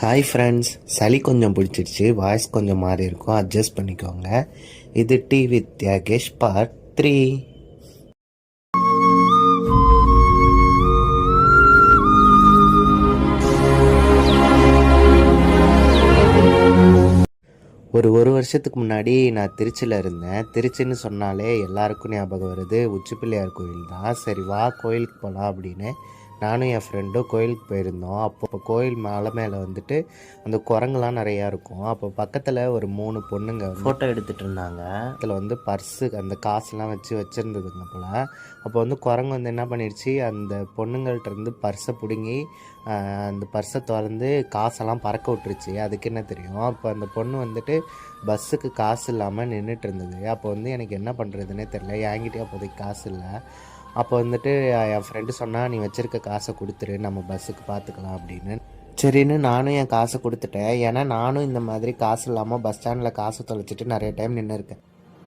Hi friends, சளி கொஞ்சம் பிடிச்சிருச்சு, வாய்ஸ் கொஞ்சம் மாறி இருக்கும், அட்ஜஸ்ட் பண்ணிக்கோங்க. இது டீ வித் யாகேஷ் பார்ட் 3. ஒரு வருஷத்துக்கு முன்னாடி நான் திருச்சியில் இருந்தேன். திருச்சின்னு சொன்னாலே எல்லாருக்கும் ஞாபகம் வருது உச்சி பிள்ளையார் கோயில் தான். சரி வா கோயிலுக்கு போகலாம் அப்படின்னு நானும் என் ஃப்ரெண்டும் கோயிலுக்கு போயிருந்தோம். அப்போ கோயில் மலை மேலே வந்துட்டு அந்த குரங்குலாம் நிறையா இருக்கும். அப்போ பக்கத்தில் ஒரு 3 பொண்ணுங்க ஃபோட்டோ எடுத்துகிட்டு இருந்தாங்க. அதில் வந்து பர்ஸு அந்த காசுலாம் வச்சுருந்ததுங்க போல். அப்போ வந்து குரங்கு வந்து என்ன பண்ணிடுச்சு, அந்த பொண்ணுங்கள்ட்ட இருந்து பர்ஸை பிடுங்கி அந்த பர்ஸை திறந்து காசெல்லாம் பறக்க விட்டுருச்சு. அதுக்கு என்ன தெரியும். அப்போ அந்த பொண்ணு வந்துட்டு பஸ்ஸுக்கு காசு இல்லாமல் நின்றுட்டு இருந்தது. அப்போ வந்து எனக்கு என்ன பண்ணுறதுன்னே தெரில, என்கிட்டயே அப்போதைக்கு காசு இல்லை. அப்போ வந்துட்டு என் ஃப்ரெண்டு சொன்னால், நீ வச்சுருக்க காசை கொடுத்துரு, நம்ம பஸ்ஸுக்கு பார்த்துக்கலாம் அப்படின்னு. சரின்னு நானும் என் காசை கொடுத்துட்டேன். ஏன்னா நானும் இந்த மாதிரி காசு இல்லாமல் பஸ் ஸ்டாண்டில் காசை தொலைச்சிட்டு நிறைய டைம் நின்று இருக்கேன்.